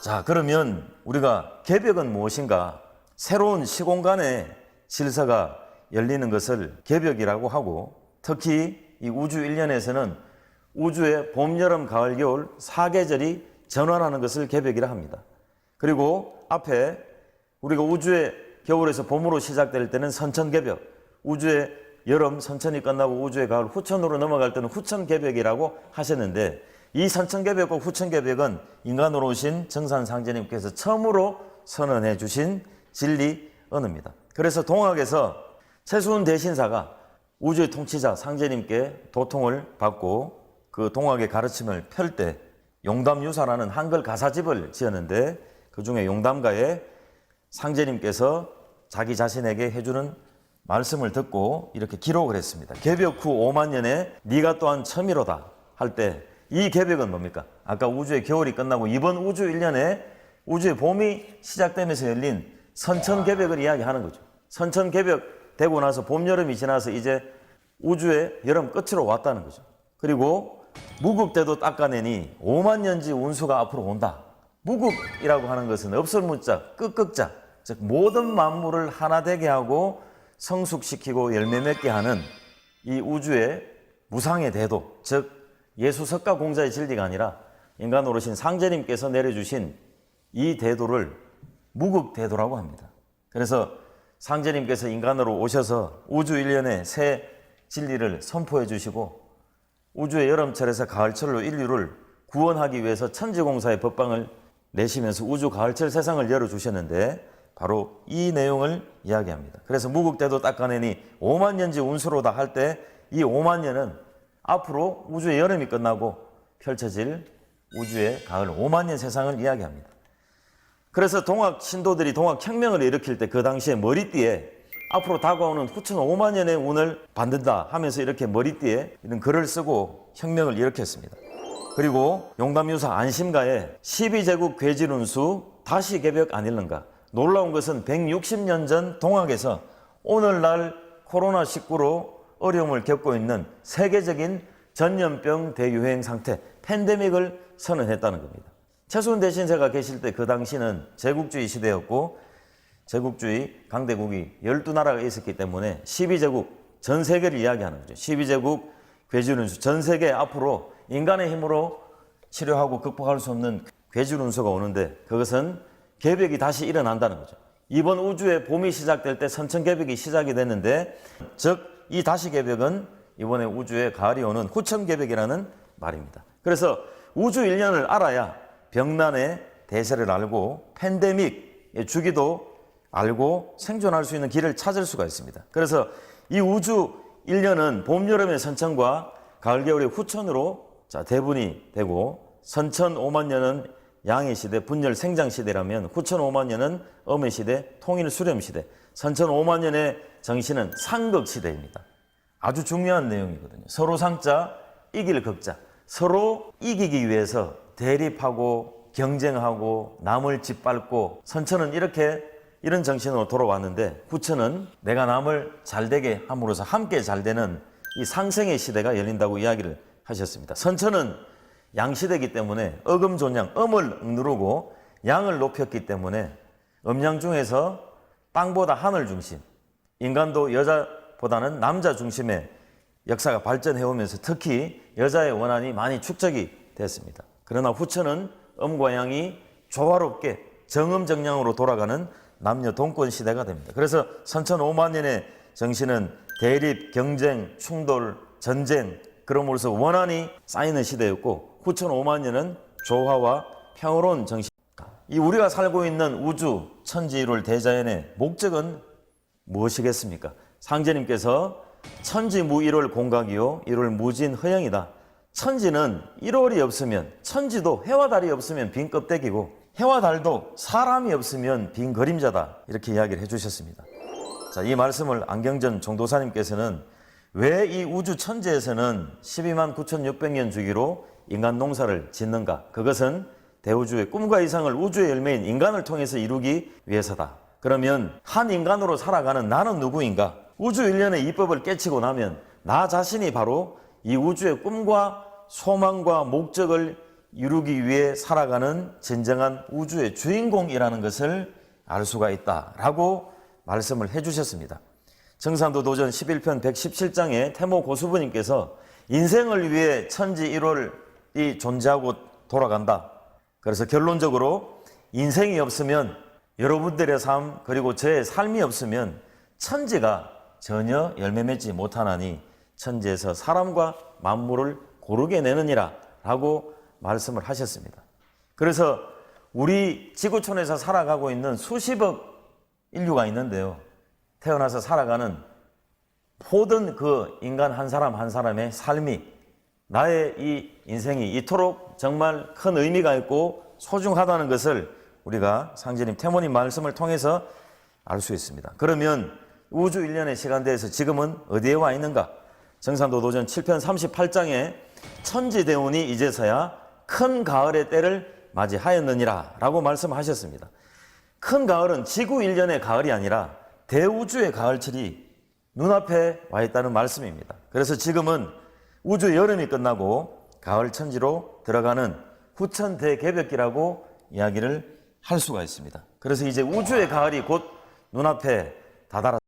자, 그러면 우리가 개벽은 무엇인가? 새로운 시공간의 질서가 열리는 것을 개벽이라고 하고, 특히 이 우주 일련에서는 우주의 봄, 여름, 가을, 겨울 4계절이 전환하는 것을 개벽이라 합니다. 그리고 앞에 우리가 우주의 겨울에서 봄으로 시작될 때는 선천개벽, 우주의 여름 선천이 끝나고 우주의 가을 후천으로 넘어갈 때는 후천개벽이라고 하셨는데, 이 선천개벽과 후천개벽은 인간으로 오신 정산상제님께서 처음으로 선언해 주신 진리 언어입니다. 그래서 동학에서 최수훈 대신사가 우주의 통치자 상제님께 도통을 받고 그 동학의 가르침을 펼 때 용담유사라는 한글 가사집을 지었는데, 그 중에 용담가에 상제님께서 자기 자신에게 해주는 말씀을 듣고 이렇게 기록을 했습니다. 개벽 후 5만 년에 네가 또한 처미로다 할 때, 이 개벽은 뭡니까? 아까 우주의 겨울이 끝나고 이번 우주 1년에 우주의 봄이 시작되면서 열린 선천개벽을 이야기하는 거죠. 선천개벽 되고 나서 봄, 여름이 지나서 이제 우주의 여름 끝으로 왔다는 거죠. 그리고 무국대도 닦아내니 5만 년지 운수가 앞으로 온다. 무국이라고 하는 것은 없을문자, 끝극자, 즉 모든 만물을 하나 되게 하고 성숙시키고 열매 맺게 하는 이 우주의 무상의 대도, 즉 예수석가 공자의 진리가 아니라 인간으로 오신 상제님께서 내려주신 이 대도를 무국대도라고 합니다. 그래서 상제님께서 인간으로 오셔서 우주 일련의 새 진리를 선포해 주시고 우주의 여름철에서 가을철로 인류를 구원하기 위해서 천지공사의 법방을 내시면서 우주 가을철 세상을 열어주셨는데, 바로 이 내용을 이야기합니다. 그래서 무국대도 닦아내니 5만 년지 운수로다 할 때, 이 5만 년은 앞으로 우주의 여름이 끝나고 펼쳐질 우주의 가을 5만 년 세상을 이야기합니다. 그래서 동학 신도들이 동학혁명을 일으킬 때 그 당시에 머리띠에 앞으로 다가오는 후천 5만 년의 운을 받는다 하면서 이렇게 머리띠에 이런 글을 쓰고 혁명을 일으켰습니다. 그리고 용담유사 안심가에 12제국 괴질운수 다시 개벽 아닐는가. 놀라운 것은 160년 전 동학에서 오늘날 코로나19로 어려움을 겪고 있는 세계적인 전염병 대유행 상태, 팬데믹을 선언했다는 겁니다. 최수훈 대신세가 계실 때 그 당시는 제국주의 시대였고 제국주의 강대국이 12나라가 있었기 때문에 12제국 전 세계를 이야기하는 거죠. 12제국 괴질운수, 전 세계 앞으로 인간의 힘으로 치료하고 극복할 수 없는 괴질운수가 오는데, 그것은 개벽이 다시 일어난다는 거죠. 이번 우주의 봄이 시작될 때 선천개벽이 시작이 됐는데, 즉 이 다시 개벽은 이번에 우주의 가을이 오는 후천개벽이라는 말입니다. 그래서 우주 1년을 알아야 병난의 대세를 알고 팬데믹의 주기도 알고 생존할 수 있는 길을 찾을 수가 있습니다. 그래서 이 우주 1년은 봄, 여름의 선천과 가을, 겨울의 후천으로 대분이 되고, 선천 5만 년은 양의 시대, 분열 생장 시대라면 후천 5만 년은 엄의 시대, 통일 수렴 시대, 선천 5만 년의 정신은 상극 시대입니다. 아주 중요한 내용이거든요. 서로 상자, 이길 극자. 서로 이기기 위해서 대립하고 경쟁하고 남을 짓밟고, 선천은 이런 정신으로 돌아왔는데, 후천은 내가 남을 잘되게 함으로써 함께 잘되는 이 상생의 시대가 열린다고 이야기를 하셨습니다. 선천은 양시대이기 때문에 어금존양, 엄을 억누르고 양을 높였기 때문에 음양 중에서 땅보다 하늘 중심, 인간도 여자보다는 남자 중심의 역사가 발전해오면서 특히 여자의 원한이 많이 축적이 됐습니다. 그러나 후천은 음과 양이 조화롭게 정음정량으로 돌아가는 남녀 동권 시대가 됩니다. 그래서 선천 5만 년의 정신은 대립, 경쟁, 충돌, 전쟁, 그럼으로써 원한이 쌓이는 시대였고, 후천 5만 년은 조화와 평화로운 정신. 이 우리가 살고 있는 우주 천지일월 대자연의 목적은 무엇이겠습니까? 상제님께서 천지무일월 공각이요 일월 무진허영이다. 천지는 1월이 없으면, 천지도 해와 달이 없으면 빈 껍데기고 해와 달도 사람이 없으면 빈 그림자다, 이렇게 이야기를 해주셨습니다. 자, 이 말씀을 안경전 종도사님께서는 왜 이 우주 천지에서는 12만 9,600년 주기로 인간 농사를 짓는가? 그것은 대우주의 꿈과 이상을 우주의 열매인 인간을 통해서 이루기 위해서다. 그러면 한 인간으로 살아가는 나는 누구인가? 우주 일련의 이법을 깨치고 나면 나 자신이 바로 이 우주의 꿈과 소망과 목적을 이루기 위해 살아가는 진정한 우주의 주인공이라는 것을 알 수가 있다라고 말씀을 해주셨습니다. 정산도 도전 11편 117장에 태모 고수부님께서 인생을 위해 천지 1월이 존재하고 돌아간다. 그래서 결론적으로 인생이 없으면 여러분들의 삶 그리고 저의 삶이 없으면 천지가 전혀 열매 맺지 못하나니 천지에서 사람과 만물을 고르게 내느니라 라고 말씀을 하셨습니다. 그래서 우리 지구촌에서 살아가고 있는 수십억 인류가 있는데요. 태어나서 살아가는 모든 그 인간 한 사람 한 사람의 삶이 나의 이 인생이 이토록 정말 큰 의미가 있고 소중하다는 것을 우리가 상제님 태모님 말씀을 통해서 알 수 있습니다. 그러면 우주 1년의 시간대에서 지금은 어디에 와 있는가? 정산도 도전 7편 38장에 천지대운이 이제서야 큰 가을의 때를 맞이하였느니라 라고 말씀하셨습니다. 큰 가을은 지구 1년의 가을이 아니라 대우주의 가을철이 눈앞에 와 있다는 말씀입니다. 그래서 지금은 우주 여름이 끝나고 가을 천지로 들어가는 후천 대개벽기라고 이야기를 할 수가 있습니다. 그래서 이제 우주의 가을이 곧 눈앞에 다다랐습니다.